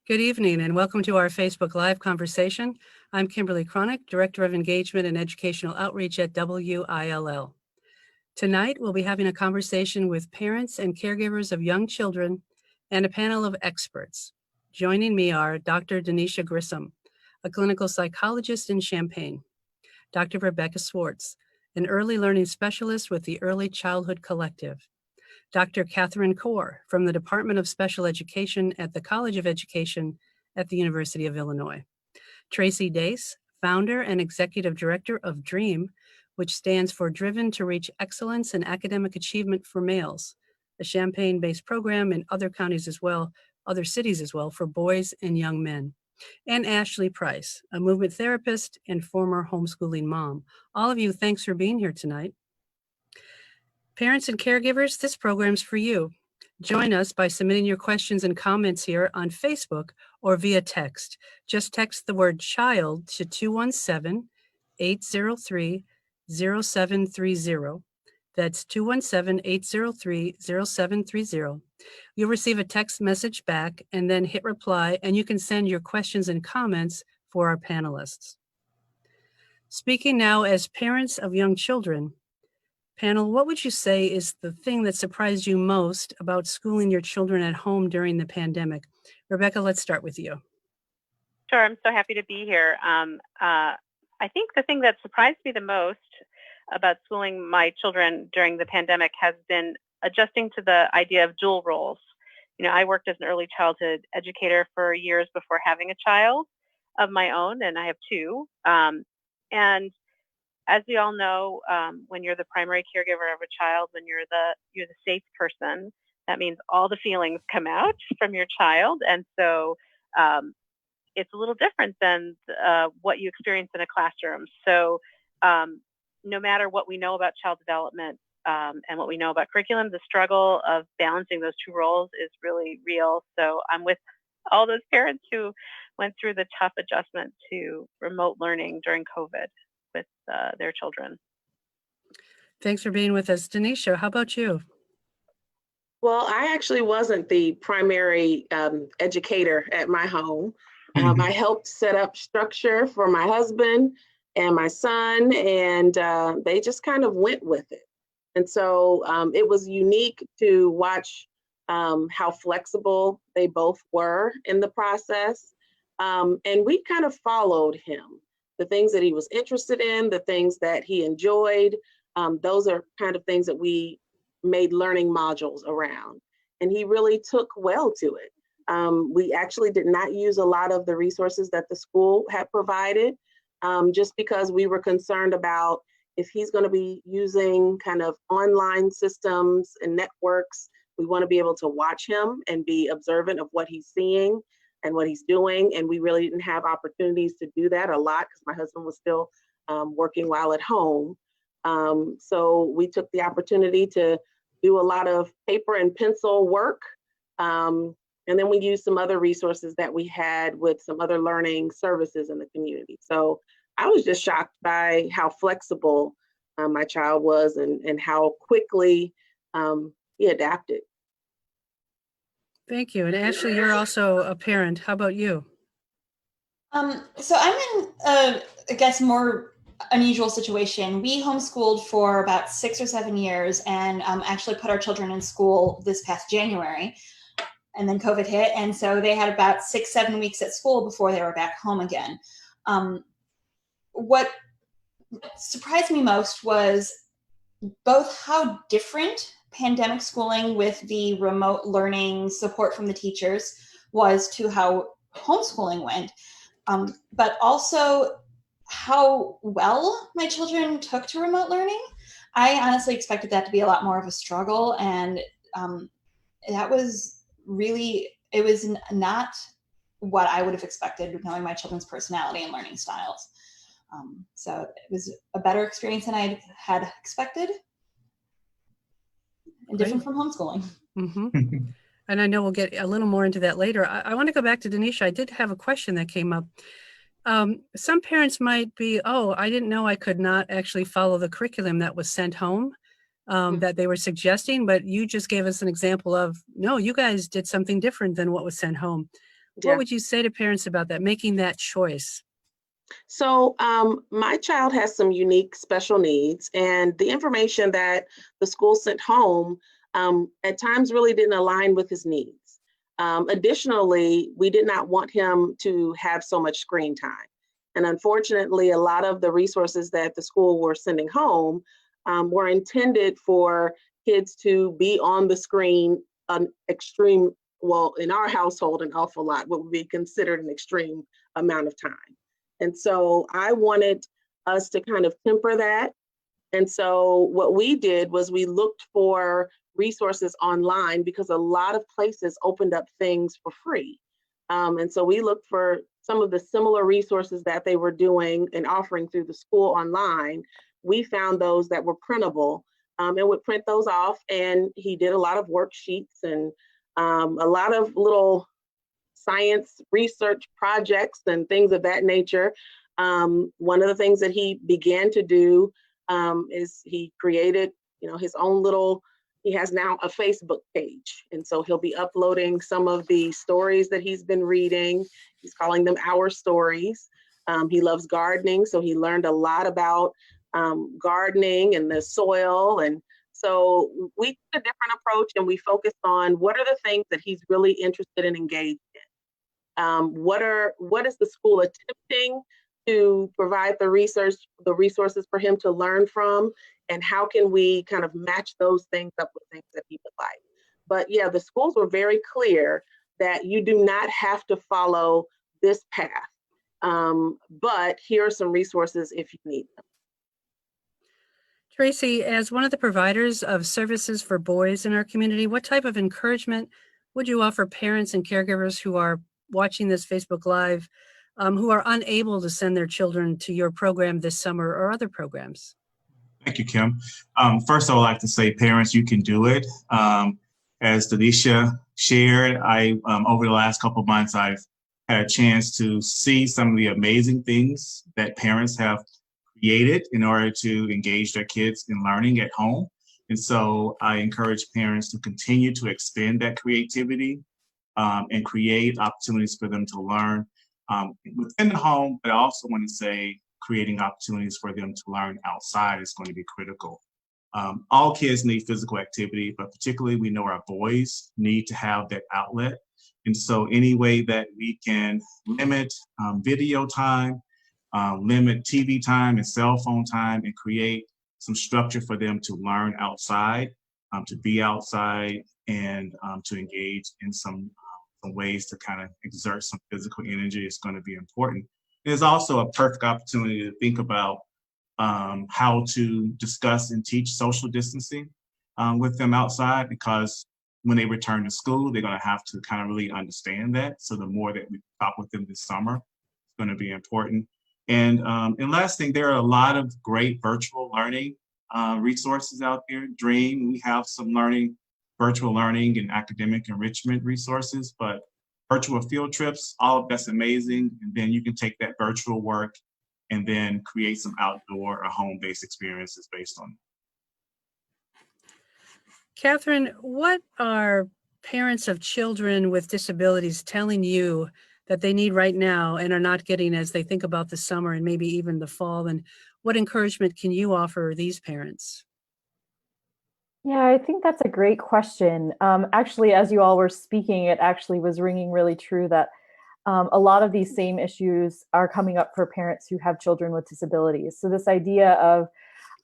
Good evening and welcome to our Facebook Live conversation. I'm Kimberly Cronick, Director of Engagement and Educational Outreach at WILL. Tonight, we'll be having a conversation with parents and caregivers of young children and a panel of experts. Joining me are Dr. Denisha Grissom, a clinical psychologist in Champaign, Dr. Rebecca Swartz, an early learning specialist with the Early Childhood Collective, Dr. Catherine Kaur from the Department of Special Education at the College of Education at the University of Illinois, Tracy Dace, founder and executive director of DREAM, which stands for Driven to Reach Excellence in Academic Achievement for Males, a Champaign-based program in other counties as well, other cities as well, for boys and young men, and Ashley Price, a movement therapist and former homeschooling mom. All of you, thanks for being here tonight. Parents and caregivers, this program's for you. Join us by submitting your questions and comments here on Facebook or via text. Just text the word child to 217-803-0730. That's 217-803-0730. You'll receive a text message back and then hit reply, and you can send your questions and comments for our panelists. Speaking now as parents of young children, panel, what would you say is the thing that surprised you most about schooling your children at home during the pandemic? Rebecca, let's start with you. Sure, I'm so happy to be here. I think the thing that surprised me the most about schooling my children during the pandemic has been adjusting to the idea of dual roles. You know, I worked as an early childhood educator for years before having a child of my own, and I have two. And as we all know, when you're the primary caregiver of a child, when you're the safe person, that means all the feelings come out from your child, and so it's a little different than what you experience in a classroom. So no matter what we know about child development and what we know about curriculum, the struggle of balancing those two roles is really real. So I'm with all those parents who went through the tough adjustment to remote learning during COVID with their children. Thanks for being with us. Denisha, how about you? Well, I actually wasn't the primary educator at my home. I helped set up structure for my husband and my son, and they just kind of went with it. And so it was unique to watch how flexible they both were in the process. And we kind of followed him. The things that he was interested in, the things that he enjoyed, those are kind of things that we made learning modules around. And he really took well to it. We actually did not use a lot of the resources that the school had provided, just because we were concerned about if he's going to be using kind of online systems and networks, we want to be able to watch him and be observant of what he's seeing and what he's doing. And we really didn't have opportunities to do that a lot because my husband was still working while at home. So we took the opportunity to do a lot of paper and pencil work. And then we used some other resources that we had with some other learning services in the community. So I was just shocked by how flexible my child was and how quickly he adapted. Thank you. And Ashley, you're also a parent. How about you? So I'm in, I guess, more unusual situation. We homeschooled for about 6 or 7 years and actually put our children in school this past January. And then COVID hit. And so they had about 6-7 weeks at school before they were back home again. What surprised me most was both how different pandemic schooling with the remote learning support from the teachers was to how homeschooling went, but also how well my children took to remote learning. I honestly expected that to be a lot more of a struggle, and that was really, it was not what I would have expected knowing my children's personality and learning styles. So it was a better experience than I had expected and different from homeschooling. Mm-hmm. And I know we'll get a little more into that later. I want to go back to Denisha. I did have a question that came up. Some parents might be, oh, I didn't know I could not actually follow the curriculum that was sent home that they were suggesting, but you just gave us an example of, no, you guys did something different than what was sent home. What Yeah. would you say to parents about that, making that choice? So my child has some unique special needs, and the information that the school sent home at times really didn't align with his needs. Additionally, we did not want him to have so much screen time. And unfortunately, a lot of the resources that the school were sending home were intended for kids to be on the screen an extreme, well, in our household, an awful lot, what would be considered an extreme amount of time. And so I wanted us to kind of temper that. And so what we did was we looked for resources online because a lot of places opened up things for free. And so we looked for some of the similar resources that they were doing and offering through the school online. We found those that were printable and would print those off. And he did a lot of worksheets and a lot of little science research projects and things of that nature. One of the things that he began to do is he created, his own little, he has now a Facebook page. And so he'll be uploading some of the stories that he's been reading. He's calling them Our Stories. He loves gardening. So he learned a lot about gardening and the soil. And so we took a different approach and we focused on what are the things that he's really interested in engaged in. What is the school attempting to provide the resources for him to learn from, and how can we kind of match those things up with things that he would like? But yeah, the schools were very clear that you do not have to follow this path, but here are some resources if you need them. Tracy, as one of the providers of services for boys in our community, what type of encouragement would you offer parents and caregivers who are watching this Facebook Live, who are unable to send their children to your program this summer or other programs? Thank you, Kim. First, I would like to say, parents, you can do it. As Denisha shared, over the last couple of months, I've had a chance to see some of the amazing things that parents have created in order to engage their kids in learning at home. And so I encourage parents to continue to expand that creativity and create opportunities for them to learn within the home, but I also want to say creating opportunities for them to learn outside is going to be critical. All kids need physical activity, but particularly we know our boys need to have that outlet. And so any way that we can limit video time, limit TV time and cell phone time, and create some structure for them to learn outside, to be outside, and to engage in some ways to kind of exert some physical energy is going to be important. There's also a perfect opportunity to think about how to discuss and teach social distancing with them outside, because when they return to school, they're going to have to kind of really understand that. So the more that we talk with them this summer, it's going to be important. And last thing, there are a lot of great virtual learning resources out there. Dream, we have some virtual learning and academic enrichment resources, but virtual field trips, all of that's amazing. And then you can take that virtual work and then create some outdoor or home-based experiences based on it. Catherine, what are parents of children with disabilities telling you that they need right now and are not getting as they think about the summer and maybe even the fall? And what encouragement can you offer these parents? Yeah, I think that's a great question. Actually, as you all were speaking, it actually was ringing really true that a lot of these same issues are coming up for parents who have children with disabilities. So this idea of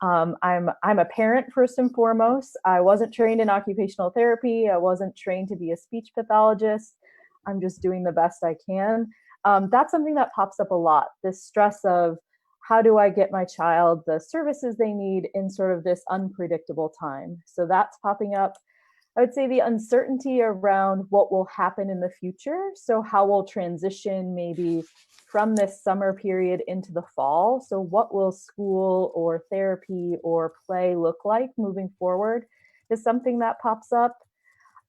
I'm a parent first and foremost. I wasn't trained in occupational therapy. I wasn't trained to be a speech pathologist. I'm just doing the best I can. That's something that pops up a lot. This stress of how do I get my child the services they need in sort of this unpredictable time? So that's popping up. I would say the uncertainty around what will happen in the future. So how we'll transition maybe from this summer period into the fall. So what will school or therapy or play look like moving forward is something that pops up.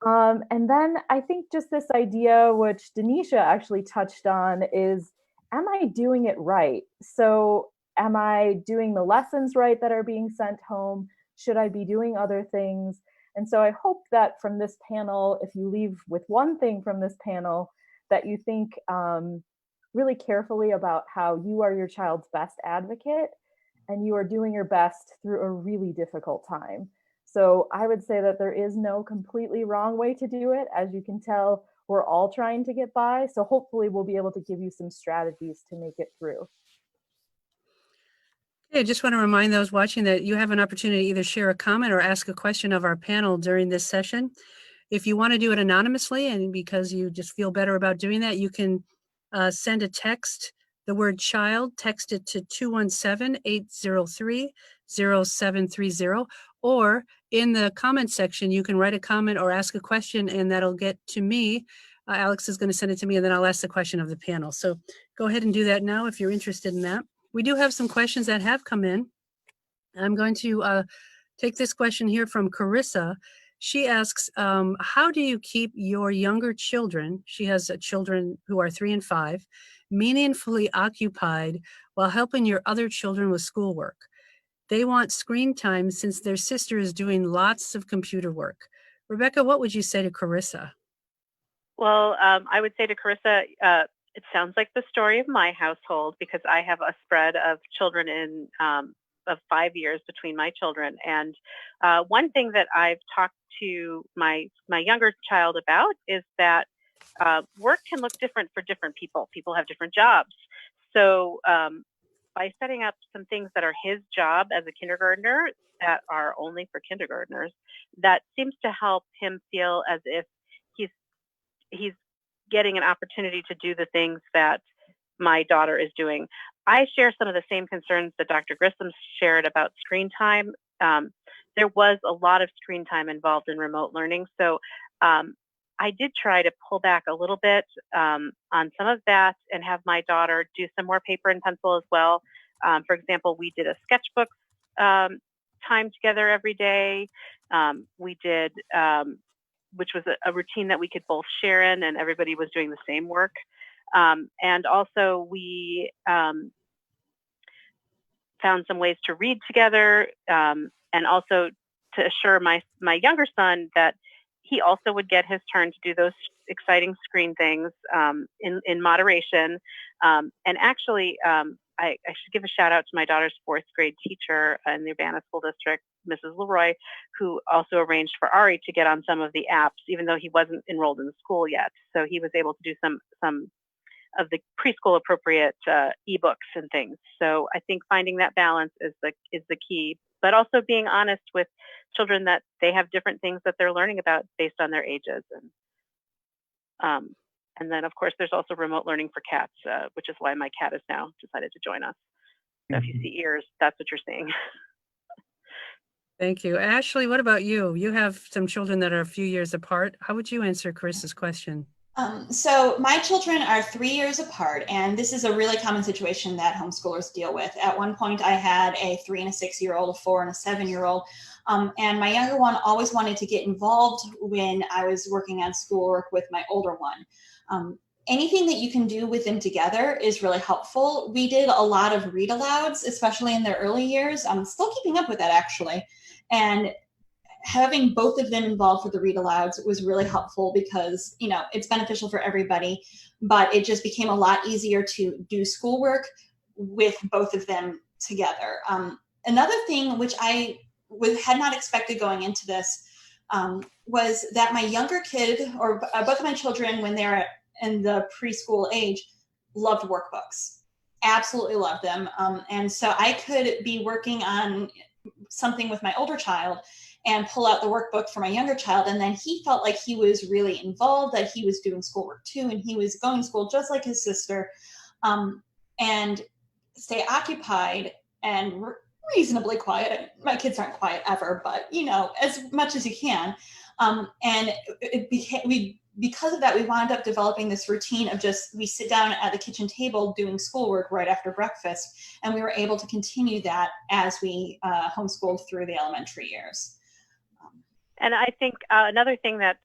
And then I think just this idea, which Denisha actually touched on, is am I doing it right? So am I doing the lessons right that are being sent home? Should I be doing other things? And so I hope that from this panel, if you leave with one thing from this panel, that you think really carefully about how you are your child's best advocate and you are doing your best through a really difficult time. So I would say that there is no completely wrong way to do it. As you can tell, we're all trying to get by. So hopefully we'll be able to give you some strategies to make it through. Okay, I just want to remind those watching that you have an opportunity to either share a comment or ask a question of our panel during this session. If you want to do it anonymously and because you just feel better about doing that, you can send a text, the word child, text it to 217-803-0730, or in the comment section, you can write a comment or ask a question and that'll get to me. Alex is going to send it to me and then I'll ask the question of the panel. So go ahead and do that now if you're interested in that. We do have some questions that have come in. I'm going to take this question here from Carissa. She asks, how do you keep your younger children, she has children who are 3 and 5, meaningfully occupied while helping your other children with schoolwork? They want screen time since their sister is doing lots of computer work. Rebecca, what would you say to Carissa? Well, I would say to Carissa, it sounds like the story of my household because I have a spread of children in of 5 years between my children. And one thing that I've talked to my younger child about is that work can look different for different people. People have different jobs. So by setting up some things that are his job as a kindergartner that are only for kindergartners, that seems to help him feel as if he's getting an opportunity to do the things that my daughter is doing. I share some of the same concerns that Dr. Grissom shared about screen time. There was a lot of screen time involved in remote learning. So I did try to pull back a little bit on some of that and have my daughter do some more paper and pencil as well. For example, we did a sketchbook time together every day. We did, which was a routine that we could both share in and everybody was doing the same work. And also we found some ways to read together and also to assure my younger son that he also would get his turn to do those exciting screen things in moderation. And actually, I should give a shout out to my daughter's 4th grade teacher in the Urbana School District, Mrs. Leroy, who also arranged for Ari to get on some of the apps, even though he wasn't enrolled in the school yet. So he was able to do some of the preschool appropriate ebooks and things. So I think finding that balance is the key, but also being honest with children that they have different things that they're learning about based on their ages. And then of course there's also remote learning for cats, which is why my cat has now decided to join us. So if you see ears, that's what you're seeing. Thank you. Ashley, what about you? You have some children that are a few years apart. How would you answer Carissa's question? So my children are 3 years apart, and this is a really common situation that homeschoolers deal with. At one point, I had a 3 and a 6-year-old, a 4 and a 7-year-old, and my younger one always wanted to get involved when I was working on schoolwork with my older one. Anything that you can do with them together is really helpful. We did a lot of read alouds, especially in their early years. I'm still keeping up with that actually, and having both of them involved for the read alouds was really helpful because, you know, it's beneficial for everybody, but it just became a lot easier to do schoolwork with both of them together. Another thing which I had not expected going into this was that my younger kid, or both of my children, when they're in the preschool age, loved workbooks, absolutely loved them. And so I could be working on something with my older child and pull out the workbook for my younger child. And then he felt like he was really involved, that he was doing schoolwork too, and he was going to school just like his sister, and stay occupied and reasonably quiet. My kids aren't quiet ever, but you know, as much as you can. And because of that, we wound up developing this routine of we sit down at the kitchen table doing schoolwork right after breakfast. And we were able to continue that as we homeschooled through the elementary years. And I think another thing that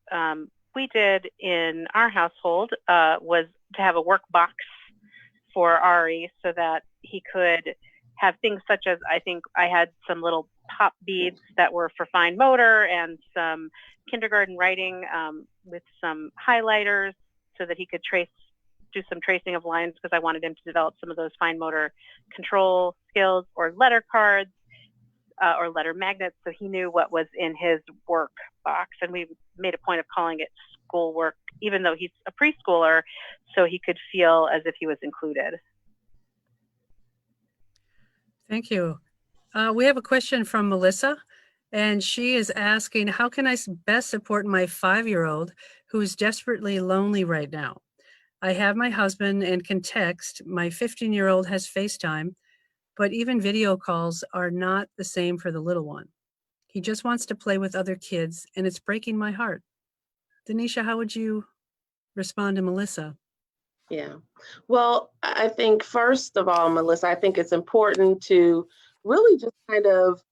we did in our household was to have a work box for Ari so that he could have things such as, I think I had some little pop beads that were for fine motor and some kindergarten writing with some highlighters, so that he could do some tracing of lines, because I wanted him to develop some of those fine motor control skills, or letter cards, or letter magnets, so he knew what was in his work box. And we made a point of calling it schoolwork, even though he's a preschooler, so he could feel as if he was included. Thank you. We have a question from Melissa, and she is asking, how can I best support my 5-year-old who is desperately lonely right now? I have my husband and can text. My 15-year-old has FaceTime, but even video calls are not the same for the little one. He just wants to play with other kids, and it's breaking my heart. Denisha, how would you respond to Melissa? Yeah. Well, I think first of all, Melissa, I think it's important to really just kind of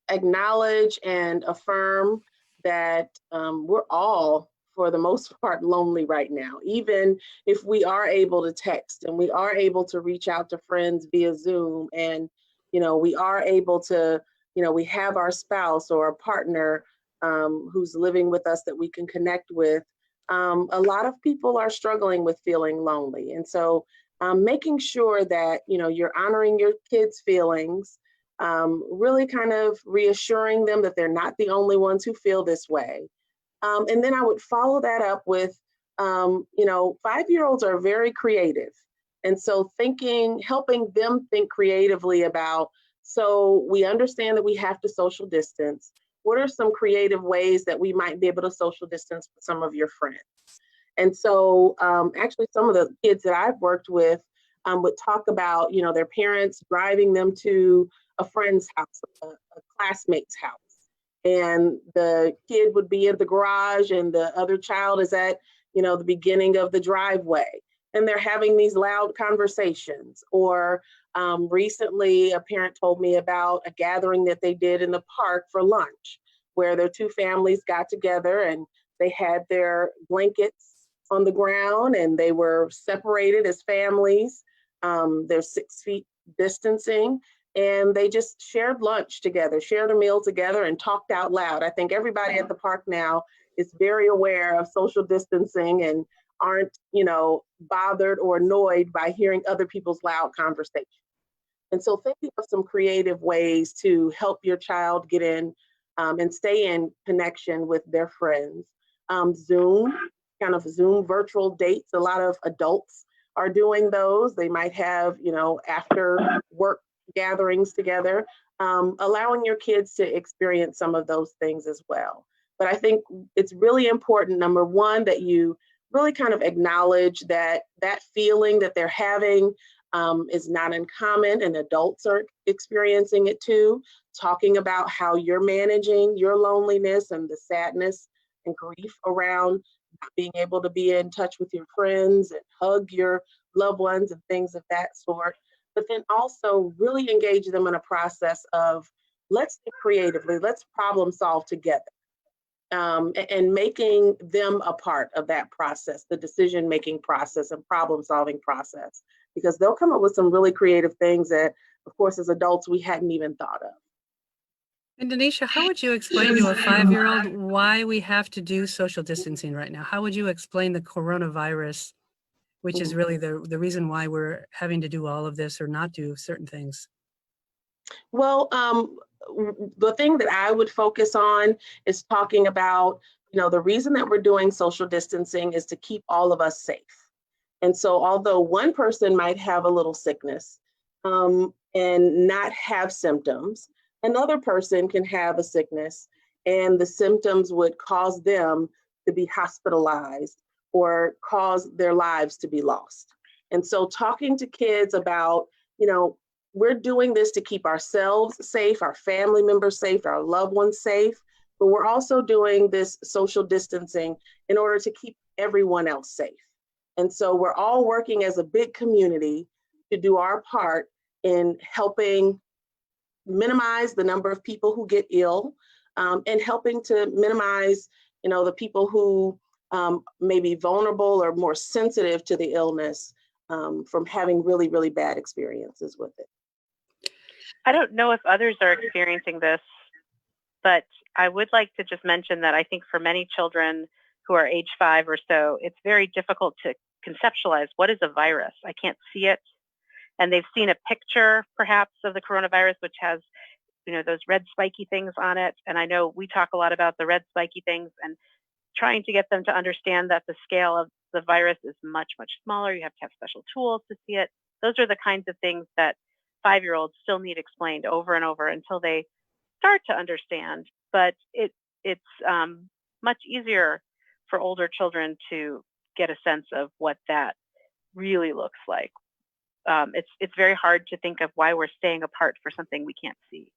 acknowledge and affirm that we're all, for the most part, lonely right now. Even if we are able to text and we are able to reach out to friends via Zoom, and we are able to, we have our spouse or a partner who's living with us that we can connect with. A lot of people are struggling with feeling lonely, and so making sure that you're honoring your kids' feelings. Really kind of reassuring them that they're not the only ones who feel this way. And then I would follow that up with, 5-year-olds are very creative. And so helping them think creatively about, so we understand that we have to social distance. What are some creative ways that we might be able to social distance with some of your friends? And so actually some of the kids that I've worked with would talk about, their parents driving them to a friend's house, a classmate's house. And the kid would be at the garage and the other child is at, the beginning of the driveway. And they're having these loud conversations. Or recently, a parent told me about a gathering that they did in the park for lunch, where their two families got together and they had their blankets on the ground and they were separated as families. They're 6 feet distancing. And they just shared lunch together, shared a meal together, and talked out loud. I think everybody at the park now is very aware of social distancing and aren't, bothered or annoyed by hearing other people's loud conversations. And so thinking of some creative ways to help your child get in and stay in connection with their friends. Zoom virtual dates. A lot of adults are doing those. They might have, after work gatherings together, allowing your kids to experience some of those things as well. But I think it's really important, number one, that you really kind of acknowledge that feeling that they're having is not uncommon, and adults are experiencing it too. Talking about how you're managing your loneliness and the sadness and grief around not being able to be in touch with your friends and hug your loved ones and things of that sort. But then also really engage them in a process of, let's think creatively, let's problem solve together. And making them a part of that process, the decision-making process and problem-solving process, because they'll come up with some really creative things that, of course, as adults, we hadn't even thought of. And Denisha, how would you explain to a 5-year-old why we have to do social distancing right now? How would you explain the coronavirus, which is really the reason why we're having to do all of this or not do certain things? Well, the thing that I would focus on is talking about, the reason that we're doing social distancing is to keep all of us safe. And so although one person might have a little sickness and not have symptoms, another person can have a sickness and the symptoms would cause them to be hospitalized or cause their lives to be lost. And so talking to kids about, we're doing this to keep ourselves safe, our family members safe, our loved ones safe, but we're also doing this social distancing in order to keep everyone else safe. And so we're all working as a big community to do our part in helping minimize the number of people who get ill and helping to minimize, the people who may be vulnerable or more sensitive to the illness from having really, really bad experiences with it. I don't know if others are experiencing this, but I would like to just mention that I think for many children, who are age 5 or so, it's very difficult to conceptualize what is a virus. I can't see it. And they've seen a picture perhaps of the coronavirus, which has, those red spiky things on it. And I know we talk a lot about the red spiky things, and trying to get them to understand that the scale of the virus is much, much smaller. You have to have special tools to see it. Those are the kinds of things that 5-year-olds still need explained over and over until they start to understand. But it's much easier for older children to get a sense of what that really looks like. It's very hard to think of why we're staying apart for something we can't see.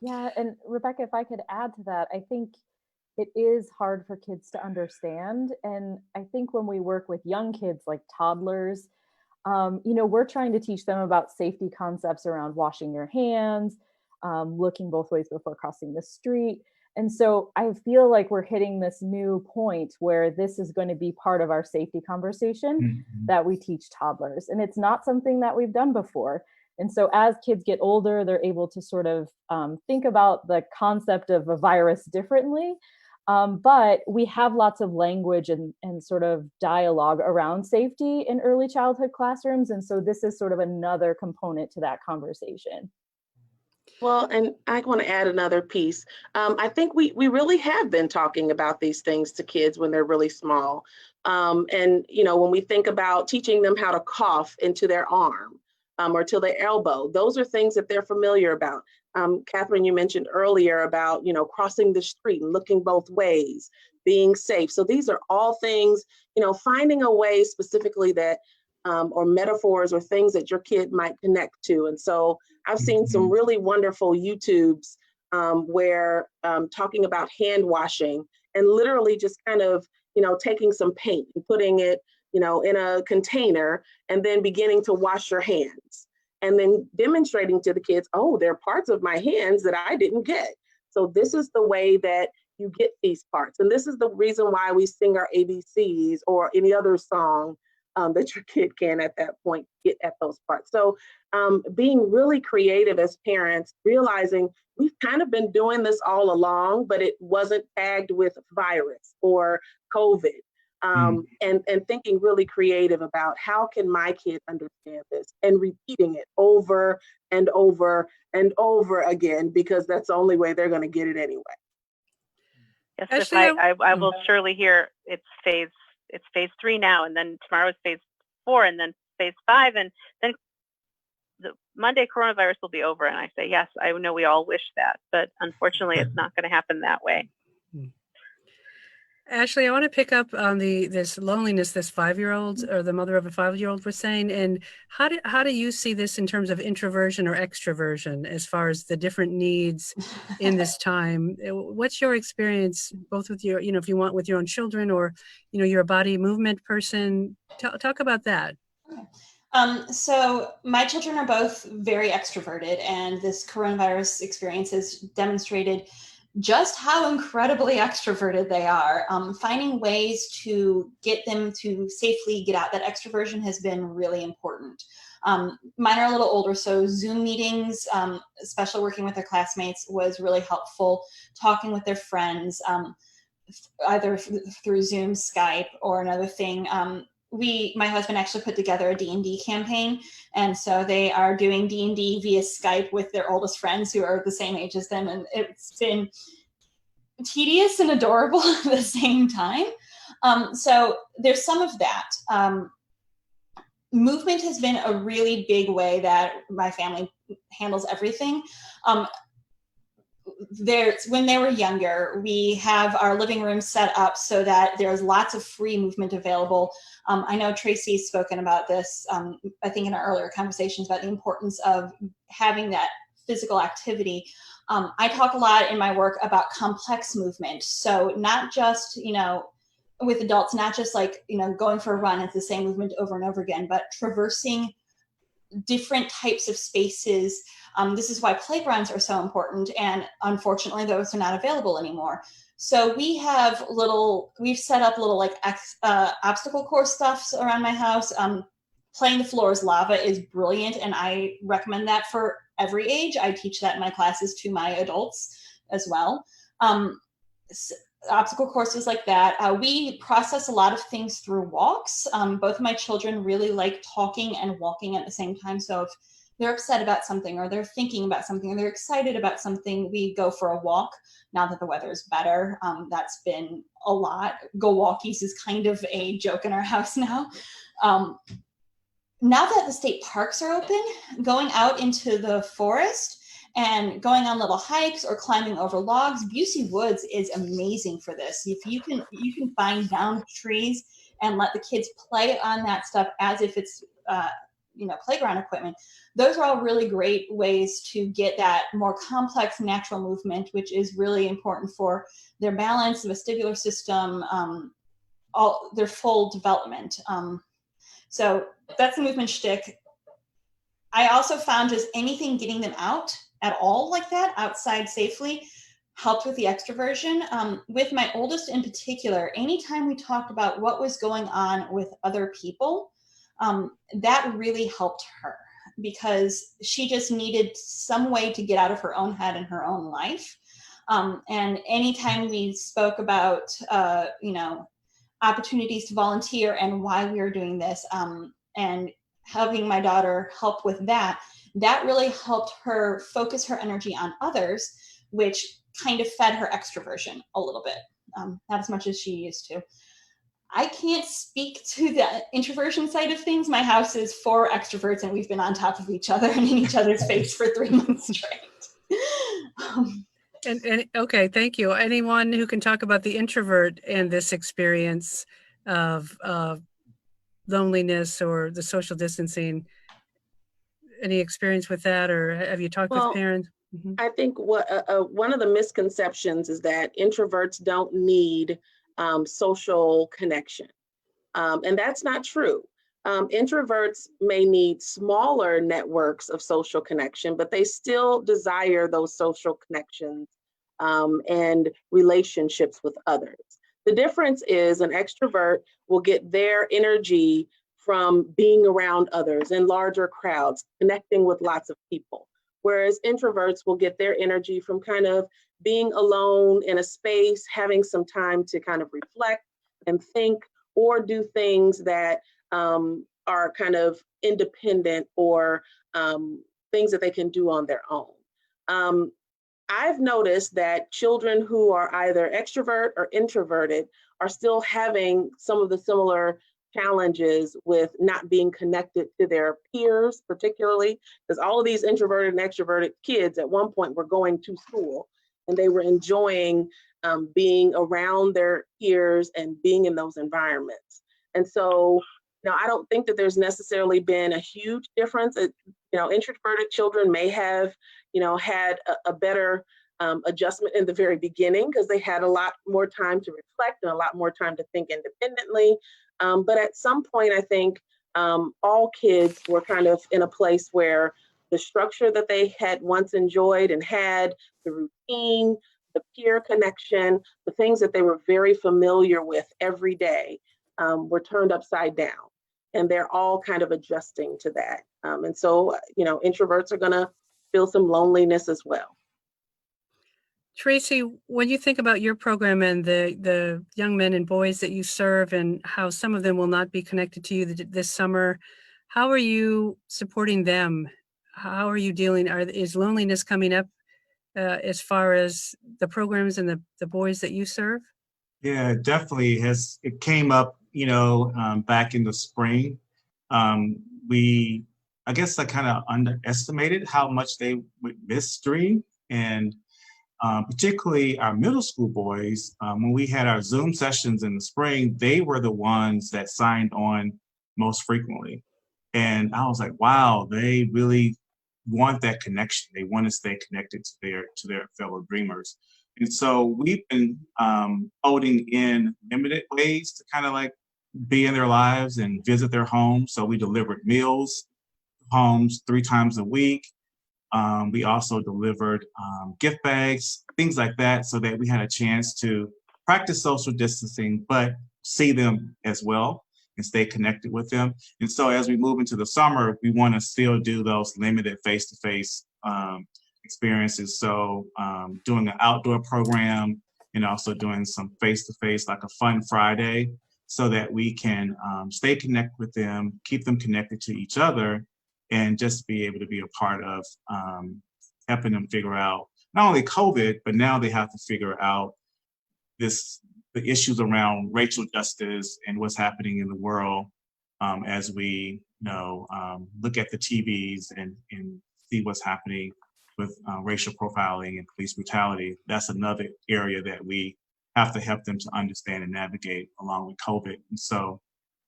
Yeah, and Rebecca, if I could add to that, I think it is hard for kids to understand. And I think when we work with young kids like toddlers, we're trying to teach them about safety concepts around washing your hands, looking both ways before crossing the street. And so I feel like we're hitting this new point where this is going to be part of our safety conversation that we teach toddlers. And it's not something that we've done before. And so as kids get older, they're able to sort of think about the concept of a virus differently. But we have lots of language and sort of dialogue around safety in early childhood classrooms. And so this is sort of another component to that conversation. Well, and I want to add another piece. I think we really have been talking about these things to kids when they're really small. And, when we think about teaching them how to cough into their arm or to their elbow, those are things that they're familiar about. Catherine, you mentioned earlier about, crossing the street and looking both ways, being safe. So these are all things, finding a way specifically that or metaphors or things that your kid might connect to. And so I've seen some really wonderful YouTubes where talking about hand washing and literally just kind of, taking some paint and putting it, in a container and then beginning to wash your hands and then demonstrating to the kids, oh, there are parts of my hands that I didn't get. So this is the way that you get these parts. And this is the reason why we sing our ABCs or any other song that your kid can at that point get at those parts. So being really creative as parents, realizing we've kind of been doing this all along, but it wasn't tagged with virus or COVID. And thinking really creative about how can my kid understand this and repeating it over and over and over again, because that's the only way they're going to get it anyway. Yes, Actually, I will surely hear it's phase 3 now, and then tomorrow is phase 4, and then phase 5, and then the Monday coronavirus will be over. And I say, yes, I know we all wish that, but unfortunately it's not going to happen that way. Ashley, I want to pick up on this loneliness this 5-year-old or the mother of a 5-year-old was saying. And how do you see this in terms of introversion or extroversion as far as the different needs in this time? What's your experience both with your, if you want with your own children or, you're a body movement person? Talk about that. So my children are both very extroverted, and this coronavirus experience has demonstrated just how incredibly extroverted they are. Finding ways to get them to safely get out that extroversion has been really important. Mine are a little older, so Zoom meetings, especially working with their classmates, was really helpful. Talking with their friends, either through Zoom, Skype, or another thing. My husband actually put together a D&D campaign. And so they are doing D&D via Skype with their oldest friends who are the same age as them. And it's been tedious and adorable at the same time. So there's some of that. Movement has been a really big way that my family handles everything. When they were younger, we have our living room set up so that there's lots of free movement available. I know Tracy's spoken about this, I think in our earlier conversations, about the importance of having that physical activity. I talk a lot in my work about complex movement. So not just, with adults, not just like, going for a run, it's the same movement over and over again, but traversing different types of spaces. This is why playgrounds are so important. And unfortunately, those are not available anymore. So we've set up little like obstacle course stuff around my house. Playing the floor is lava is brilliant. And I recommend that for every age. I teach that in my classes to my adults as well. obstacle courses like that. We process a lot of things through walks. Both of my children really like talking and walking at the same time. So if they're upset about something, or they're thinking about something, or they're excited about something, we go for a walk. Now that the weather is better, that's been a lot. Go walkies is kind of a joke in our house now. Now that the state parks are open, going out into the forest and going on little hikes or climbing over logs, Busey Woods is amazing for this. If you can find downed trees and let the kids play on that stuff as if it's playground equipment. Those are all really great ways to get that more complex natural movement, which is really important for their balance, the vestibular system, all their full development. So that's the movement shtick. I also found just anything getting them out at all like that, outside safely, helped with the extroversion. With my oldest in particular, anytime we talked about what was going on with other people, that really helped her, because she just needed some way to get out of her own head and her own life. And anytime we spoke about, opportunities to volunteer and why we were doing this, and having my daughter help with that, that really helped her focus her energy on others, which kind of fed her extroversion a little bit, not as much as she used to. I can't speak to the introversion side of things. My house is for extroverts, and we've been on top of each other and in each other's face for 3 months straight. And okay, thank you. Anyone who can talk about the introvert and this experience of loneliness or the social distancing, any experience with that, or have you talked with parents? Mm-hmm. I think one of the misconceptions is that introverts don't need social connection. And that's not true. Introverts may need smaller networks of social connection, but they still desire those social connections and relationships with others. The difference is an extrovert will get their energy from being around others in larger crowds, connecting with lots of people. Whereas introverts will get their energy from kind of being alone in a space, having some time to kind of reflect and think, or do things that are kind of independent, or things that they can do on their own. I've noticed that children who are either extrovert or introverted are still having some of the similar challenges with not being connected to their peers, particularly because all of these introverted and extroverted kids at one point were going to school, and they were enjoying being around their peers and being in those environments. And so, I don't think that there's necessarily been a huge difference. Introverted children may have, had a better adjustment in the very beginning, because they had a lot more time to reflect and a lot more time to think independently. But at some point, I think all kids were kind of in a place where the structure that they had once enjoyed and had, the routine, the peer connection, the things that they were very familiar with every day, were turned upside down. And they're all kind of adjusting to that. And so, introverts are going to feel some loneliness as well. Tracy, when you think about your program and the young men and boys that you serve, and how some of them will not be connected to you this summer, how are you supporting them? How are you dealing? Is loneliness coming up as far as the programs and the boys that you serve? Yeah, it definitely has. It came up, back in the spring. I guess I kind of underestimated how much they would miss stream, and particularly our middle school boys. When we had our Zoom sessions in the spring, they were the ones that signed on most frequently. And I was like, wow, they really want that connection. They want to stay connected to their fellow dreamers. And so we've been holding in limited ways to kind of like be in their lives and visit their homes. So we delivered meals, homes 3 times a week. We also delivered gift bags, things like that, so that we had a chance to practice social distancing, but see them as well and stay connected with them. And so as we move into the summer, we want to still do those limited face-to-face experiences. So doing an outdoor program, and also doing some face-to-face, like a fun Friday, so that we can stay connected with them, keep them connected to each other, and just be able to be a part of helping them figure out not only COVID, but now they have to figure out the issues around racial justice and what's happening in the world as we look at the TVs and see what's happening with racial profiling and police brutality. That's another area that we have to help them to understand and navigate along with COVID. And so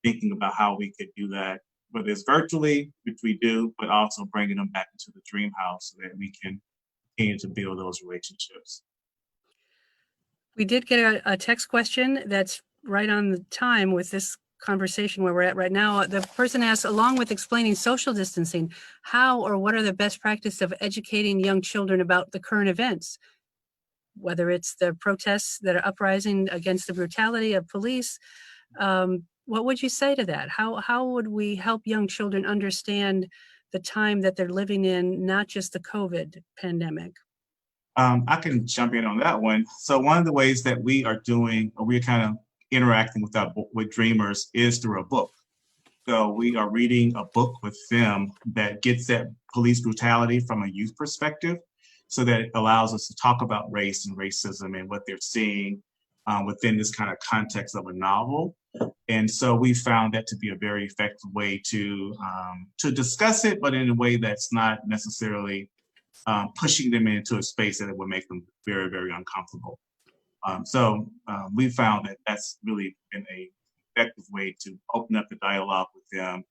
thinking about how we could do that, whether it's virtually, which we do, but also bringing them back into the dream house so that we can continue to build those relationships. We did get a text question that's right on the time with this conversation where we're at right now. The person asks, along with explaining social distancing, how or what are the best practices of educating young children about the current events? Whether it's the protests that are uprising against the brutality of police, what would you say to that? How would we help young children understand the time that they're living in, not just the COVID pandemic? I can jump in on that one. So one of the ways that we are doing, or we're kind of interacting with dreamers is through a book. So we are reading a book with them that gets at police brutality from a youth perspective, so that it allows us to talk about race and racism and what they're seeing within this kind of context of a novel. And so we found that to be a very effective way to discuss it, but in a way that's not necessarily pushing them into a space that it would make them very, very uncomfortable. So we found that that's really been a effective way to open up the dialogue with them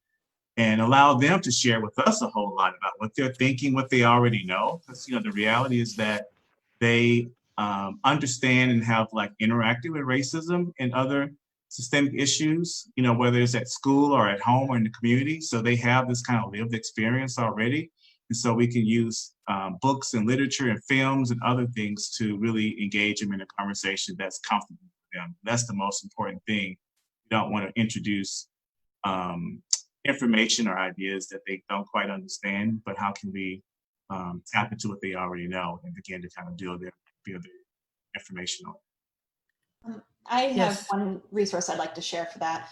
and allow them to share with us a whole lot about what they're thinking, what they already know. Because the reality is that they understand and have interacted with racism and other systemic issues, whether it's at school or at home or in the community. So they have this kind of lived experience already. And so we can use books and literature and films and other things to really engage them in a conversation that's comfortable for them. That's the most important thing. You don't want to introduce information or ideas that they don't quite understand, but how can we tap into what they already know and begin to kind of build their information on. I have Yes. one resource I'd like to share for that.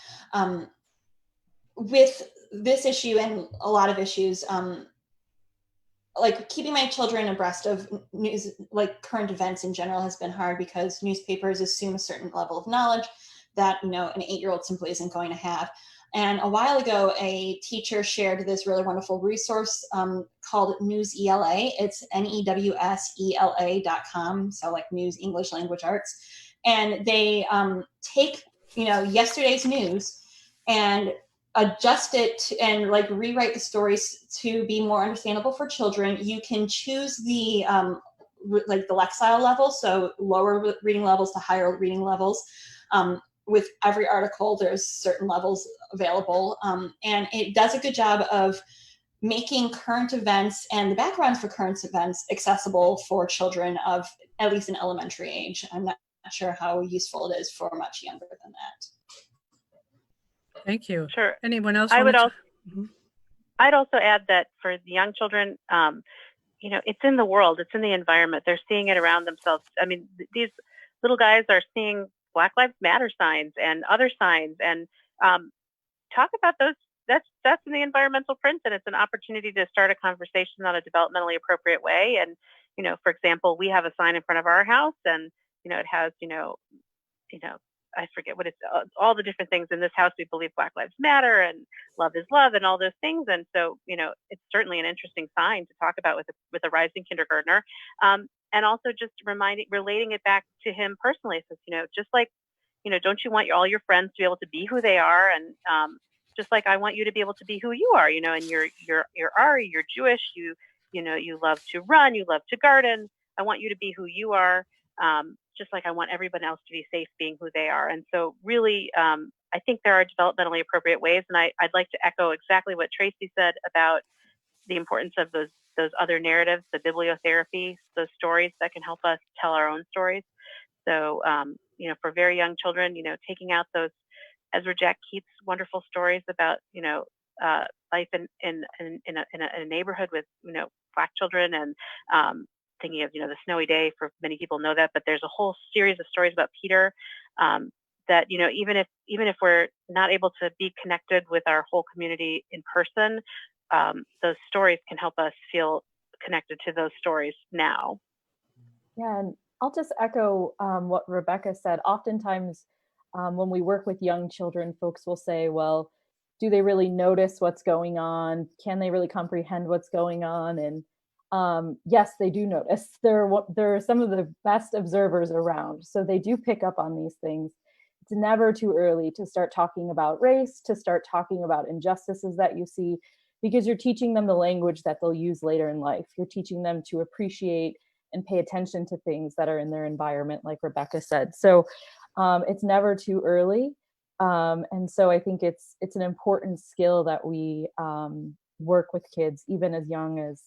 With this issue and a lot of issues, keeping my children abreast of news, current events in general, has been hard because newspapers assume a certain level of knowledge that an 8-year-old simply isn't going to have. And a while ago, a teacher shared this really wonderful resource called News ELA. It's NEWSELA.com, so News English Language Arts. And they take yesterday's news and adjust it and rewrite the stories to be more understandable for children. You can choose the the Lexile level, so lower reading levels to higher reading levels. With every article, there's certain levels available, and it does a good job of making current events and the backgrounds for current events accessible for children of at least an elementary age. I'm not sure how useful it is for much younger than that. Thank you. Sure. Anyone else? I'd also add that for the young children, it's in the world, it's in the environment. They're seeing it around themselves. I mean, these little guys are seeing Black Lives Matter signs and other signs, and talk about those. That's in the environmental print, and it's an opportunity to start a conversation on a developmentally appropriate way. And for example, we have a sign in front of our house, and it has I forget what it's all the different things in this house. We believe Black Lives Matter and love is love and all those things. And so it's certainly an interesting sign to talk about with a rising kindergartner. And also just relating it back to him personally. So, just don't you want all your friends to be able to be who they are? And just like I want you to be able to be who you are, and you're Ari, you're Jewish, you love to run, you love to garden. I want you to be who you are. Just like I want everyone else to be safe being who they are. And so really, I think there are developmentally appropriate ways. And I'd like to echo exactly what Tracy said about the importance of those other narratives, the bibliotherapy, those stories that can help us tell our own stories. So, for very young children, taking out those Ezra Jack Keats' wonderful stories about, life in a neighborhood with, Black children, and thinking of, the snowy day, for many people know that, but there's a whole series of stories about Peter that, even if we're not able to be connected with our whole community in person, those stories can help us feel connected to those stories now. Yeah, and I'll just echo what Rebecca said. Oftentimes, when we work with young children, folks will say, well, do they really notice what's going on? Can they really comprehend what's going on? And yes, they do notice. They're some of the best observers around. So they do pick up on these things. It's never too early to start talking about race, to start talking about injustices that you see, because you're teaching them the language that they'll use later in life. You're teaching them to appreciate and pay attention to things that are in their environment, like Rebecca said. So it's never too early. And so I think it's an important skill that we work with kids, even as young as,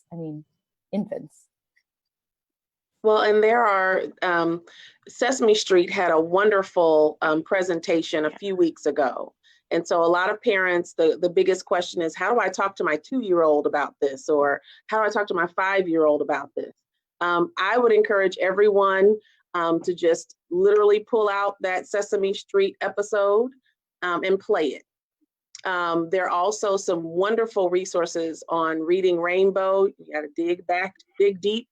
infants. Well, and there are, Sesame Street had a wonderful presentation a few weeks ago. And so a lot of parents, the biggest question is, how do I talk to my 2-year-old about this? Or how do I talk to my 5-year-old about this? I would encourage everyone to just literally pull out that Sesame Street episode and play it. There are also some wonderful resources on Reading Rainbow. You got to dig deep.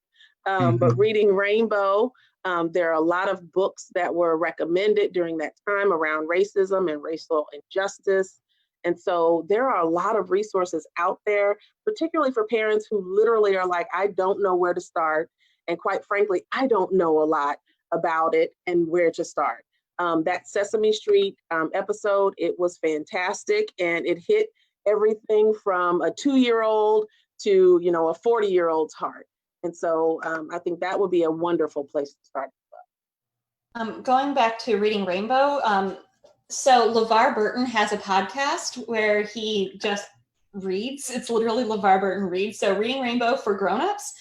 But Reading Rainbow, there are a lot of books that were recommended during that time around racism and racial injustice. And so there are a lot of resources out there, particularly for parents who literally are like, I don't know where to start. And quite frankly, I don't know a lot about it and where to start. That Sesame Street episode, it was fantastic. And it hit everything from a 2-year-old to, a 40-year-old's heart. And so I think that would be a wonderful place to start. Going back to Reading Rainbow, so LeVar Burton has a podcast where he just reads. It's literally LeVar Burton reads. So Reading Rainbow for grown-ups.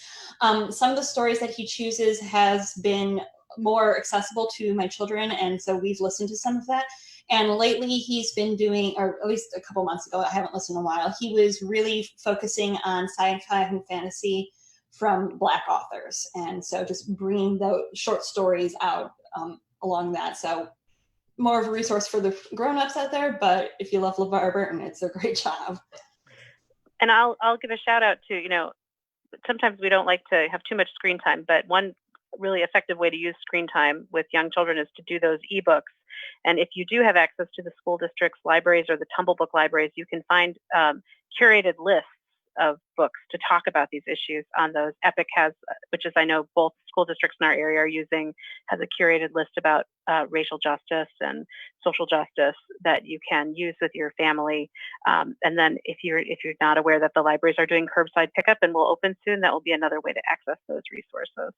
Some of the stories that he chooses has been more accessible to my children, and so we've listened to some of that. And lately he's been doing, or at least a couple months ago, I haven't listened in a while, he was really focusing on sci-fi and fantasy from Black authors. And so just bringing those short stories out along that. So more of a resource for the grown-ups out there, but if you love LeVar Burton, it's a great job. And I'll give a shout out to, sometimes we don't like to have too much screen time, but one really effective way to use screen time with young children is to do those ebooks. And if you do have access to the school district's libraries or the Tumble Book libraries, you can find curated lists of books to talk about these issues on those. Epic has, which is I know both school districts in our area are using, has a curated list about racial justice and social justice that you can use with your family. And then if you're not aware that the libraries are doing curbside pickup and will open soon, that will be another way to access those resources.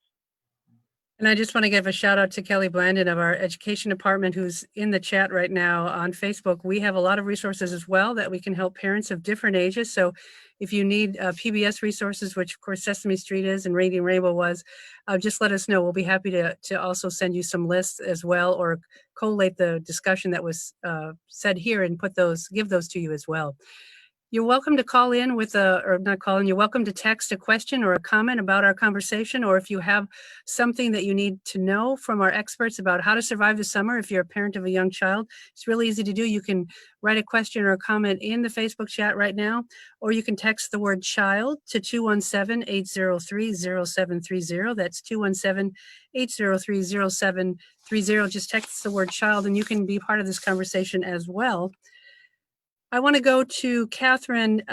And I just want to give a shout out to Kelly Blandon of our education department, who's in the chat right now on Facebook. We have a lot of resources as well that we can help parents of different ages. So if you need PBS resources, which of course Sesame Street is and Reading Rainbow was, just let us know. We'll be happy to also send you some lists as well, or collate the discussion that was said here and give those to you as well. You're welcome to call in you're welcome to text a question or a comment about our conversation, or if you have something that you need to know from our experts about how to survive the summer. If you're a parent of a young child, it's really easy to do. You can write a question or a comment in the Facebook chat right now, or you can text the word child to 217-803-0730. That's 217-803-0730. Just text the word child and you can be part of this conversation as well. I want to go to Catherine.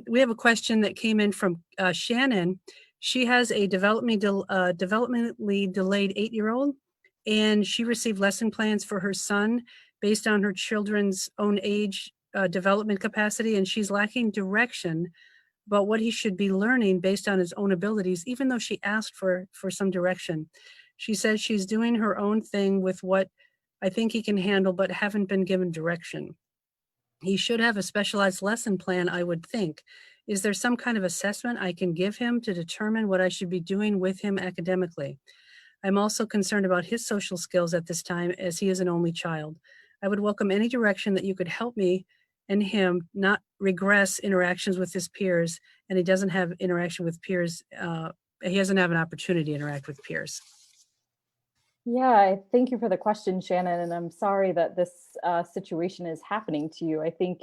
We have a question that came in from Shannon. She has a developmentally delayed 8-year-old, and she received lesson plans for her son based on her children's own age, development capacity, and she's lacking direction about what he should be learning based on his own abilities, even though she asked for some direction. She says she's doing her own thing with what I think he can handle, but haven't been given direction. He should have a specialized lesson plan, I would think. Is there some kind of assessment I can give him to determine what I should be doing with him academically? I'm also concerned about his social skills at this time, as he is an only child. I would welcome any direction that you could help me and him not regress interactions with his peers, and he doesn't have interaction with peers he doesn't have an opportunity to interact with peers. Yeah, thank you for the question, Shannon. And I'm sorry that this situation is happening to you. I think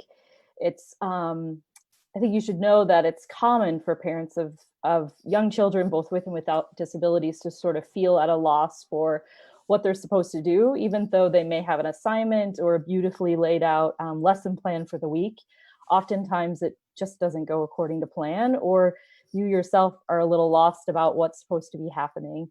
I think you should know that it's common for parents of young children, both with and without disabilities, to sort of feel at a loss for what they're supposed to do, even though they may have an assignment or a beautifully laid out lesson plan for the week. Oftentimes it just doesn't go according to plan, or you yourself are a little lost about what's supposed to be happening.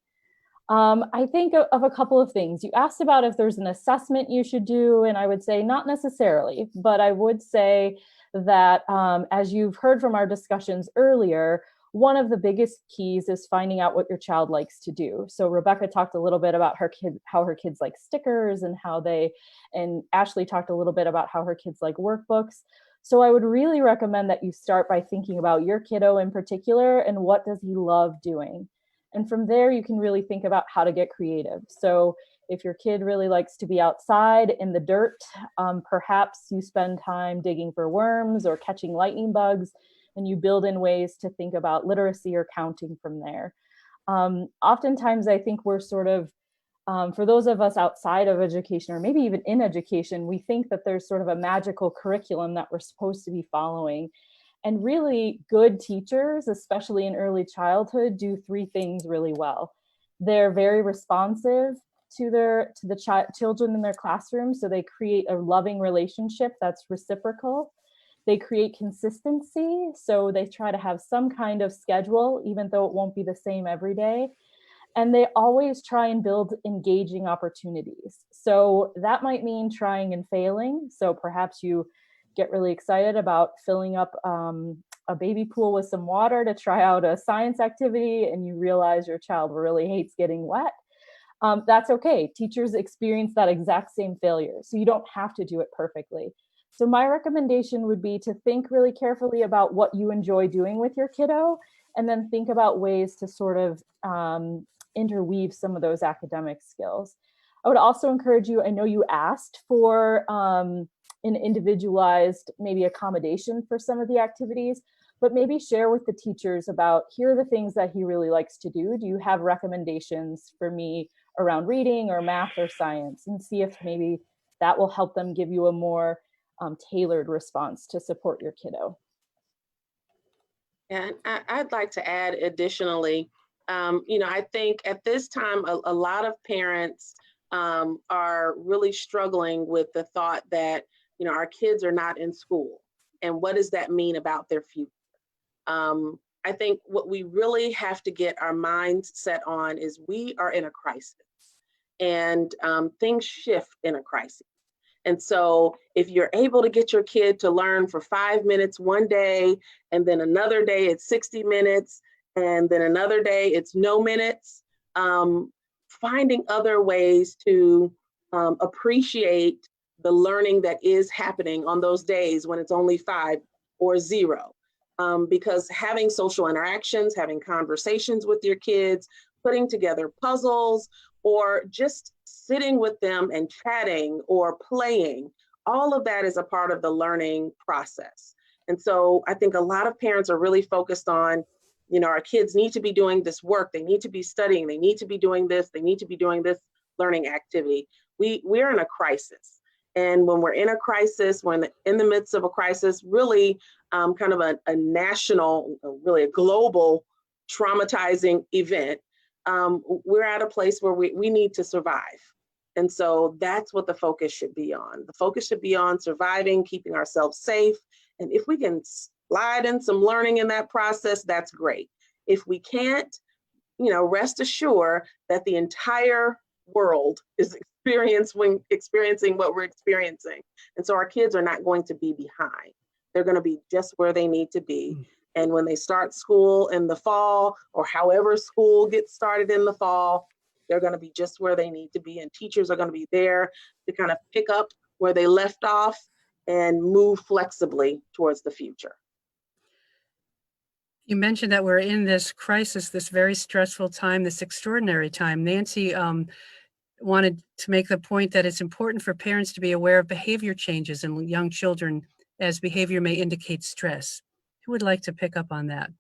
I think of a couple of things. You asked about if there's an assessment you should do, and I would say not necessarily, but I would say that as you've heard from our discussions earlier, one of the biggest keys is finding out what your child likes to do. So Rebecca talked a little bit about how her kids like stickers, and Ashley talked a little bit about how her kids like workbooks. So I would really recommend that you start by thinking about your kiddo in particular and what does he love doing. And from there, you can really think about how to get creative. So if your kid really likes to be outside in the dirt, perhaps you spend time digging for worms or catching lightning bugs, and you build in ways to think about literacy or counting from there. Oftentimes, I think we're sort of, for those of us outside of education, or maybe even in education, we think that there's sort of a magical curriculum that we're supposed to be following. And really good teachers, especially in early childhood, do three things really well. They're very responsive to the children in their classroom, so they create a loving relationship that's reciprocal. They create consistency, so they try to have some kind of schedule, even though it won't be the same every day. And they always try and build engaging opportunities. So that might mean trying and failing. So perhaps you get really excited about filling up a baby pool with some water to try out a science activity, and you realize your child really hates getting wet. That's okay. Teachers experience that exact same failure, so you don't have to do it perfectly. So my recommendation would be to think really carefully about what you enjoy doing with your kiddo, and then think about ways to sort of interweave some of those academic skills. I would also encourage you, I know you asked for an individualized maybe accommodation for some of the activities, but maybe share with the teachers about, here are the things that he really likes to do. Do you have recommendations for me around reading or math or science? And see if maybe that will help them give you a more tailored response to support your kiddo. And I'd like to add additionally, I think at this time, a lot of parents are really struggling with the thought that, our kids are not in school. And what does that mean about their future? I think what we really have to get our minds set on is we are in a crisis, and things shift in a crisis. And so if you're able to get your kid to learn for 5 minutes one day, and then another day it's 60 minutes, and then another day it's no minutes, finding other ways to appreciate the learning that is happening on those days when it's only 5 or 0. Because having social interactions, having conversations with your kids, putting together puzzles, or just sitting with them and chatting or playing, all of that is a part of the learning process. And so I think a lot of parents are really focused on, our kids need to be doing this work, they need to be studying, they need to be doing this, they need to be doing this learning activity. We're in a crisis. And when we're in a crisis, when in the midst of a crisis, really kind of a national, really a global traumatizing event, we're at a place where we need to survive. And so that's what the focus should be on. The focus should be on surviving, keeping ourselves safe. And if we can slide in some learning in that process, that's great. If we can't, rest assured that the entire world is experiencing what we're experiencing. And so our kids are not going to be behind. They're going to be just where they need to be. And when they start school in the fall, or however school gets started in the fall, they're going to be just where they need to be. And teachers are going to be there to kind of pick up where they left off and move flexibly towards the future. You mentioned that we're in this crisis, this very stressful time, this extraordinary time. Nancy wanted to make the point that it's important for parents to be aware of behavior changes in young children, as behavior may indicate stress. Who would like to pick up on that?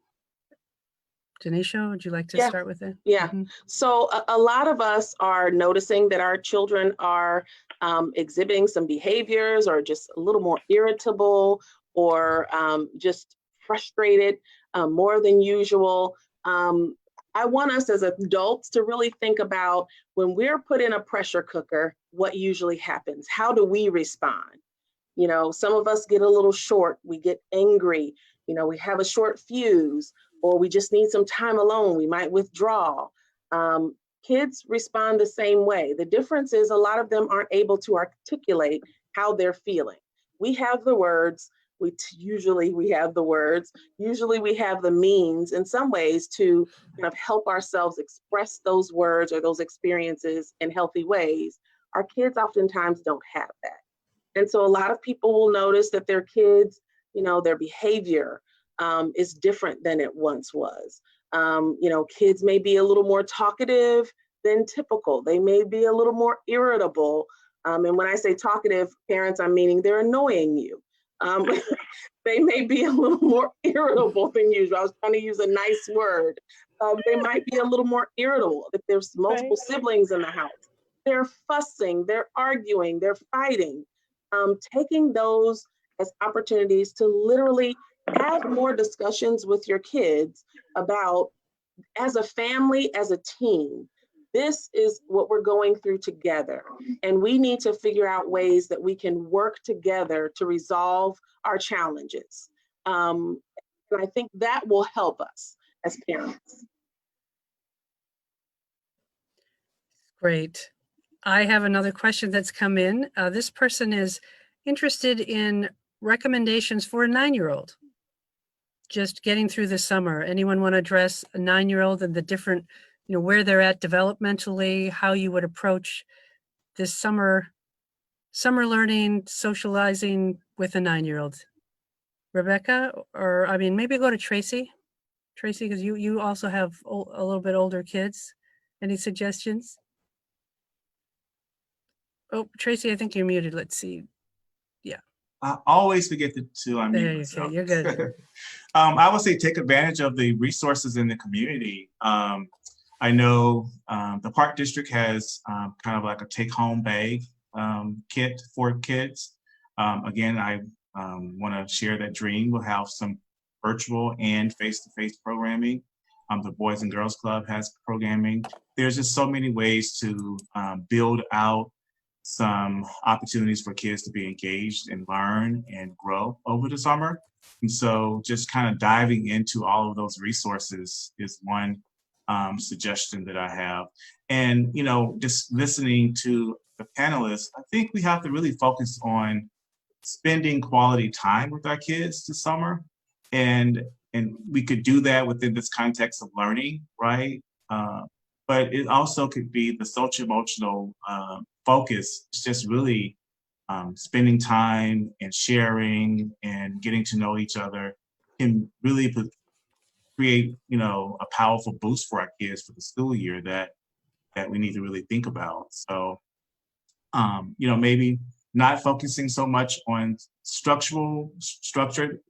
Denisha, would you like to Yeah. start with it? Yeah. Mhm. So a lot of us are noticing that our children are exhibiting some behaviors or just a little more irritable or just frustrated more than usual. Um, I want us as adults to really think about when we're put in a pressure cooker, what usually happens? How do we respond? You know, some of us get a little short, we get angry, you know, we have a short fuse, or we just need some time alone, we might withdraw. Um, Kids respond the same way. The difference is a lot of them aren't able to articulate how they're feeling. We have the words, usually we have the words, usually we have the means in some ways to kind of help ourselves express those words or those experiences in healthy ways. Our kids oftentimes don't have that. And so a lot of people will notice that their kids, you know, their behavior is different than it once was. You know, kids may be a little more talkative than typical. They may be a little more irritable. And when I say talkative, parents, I'm meaning they're annoying you. Um, they may be a little more irritable than usual. I was trying to use a nice word. They might be a little more irritable if there's multiple siblings in the house. They're fussing, they're arguing, they're fighting. Taking those as opportunities to literally have more discussions with your kids about, as a family, as a team, this is what we're going through together. And we need to figure out ways that we can work together to resolve our challenges. And I think that will help us as parents. Great. I have another question that's come in. This person is interested in recommendations for a 9-year-old. Just getting through the summer. Anyone want to address a 9-year-old and the different, you know, where they're at developmentally, how you would approach this summer learning, socializing with a 9-year-old? Rebecca, or I mean, maybe go to Tracy. Tracy, because you also have a little bit older kids. Any suggestions? Oh, Tracy, I think you're muted. Let's see. Yeah. I always forget to There unmute you go. myself. You're good. I would say take advantage of the resources in the community. I know the Park District has kind of like a take-home bag kit for kids. Again, I want to share that dream. We'll have some virtual and face-to-face programming. The Boys and Girls Club has programming. There's just so many ways to build out some opportunities for kids to be engaged and learn and grow over the summer. And so just kind of diving into all of those resources is one suggestion that I have. And, you know, just listening to the panelists, I think we have to really focus on spending quality time with our kids this summer. And we could do that within this context of learning, right? But it also could be the social emotional focus. It's just really spending time and sharing and getting to know each other can really create, you know, a powerful boost for our kids for the school year that we need to really think about. So, you know, maybe not focusing so much on structured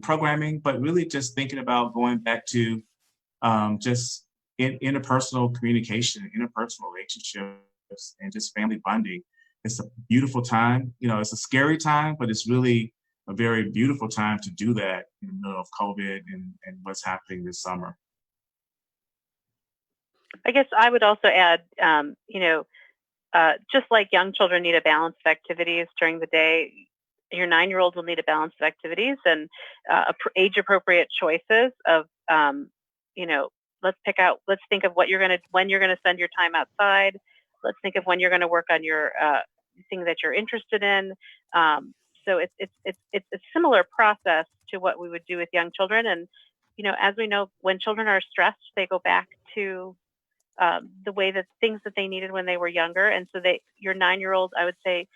programming, but really just thinking about going back to just interpersonal communication, interpersonal relationships, and just family bonding. It's a beautiful time. You know, it's a scary time, but it's really a very beautiful time to do that in the middle of COVID and what's happening this summer. I guess I would also add, you know, just like young children need a balance of activities during the day, your 9-year-old will need a balance of activities and age-appropriate choices of, you know, let's think of when you're going to spend your time outside. Let's think of when you're going to work on your thing that you're interested in. So it's a similar process to what we would do with young children. And, you know, as we know, when children are stressed, they go back to the way that things that they needed when they were younger. And so your 9-year-old, I would say,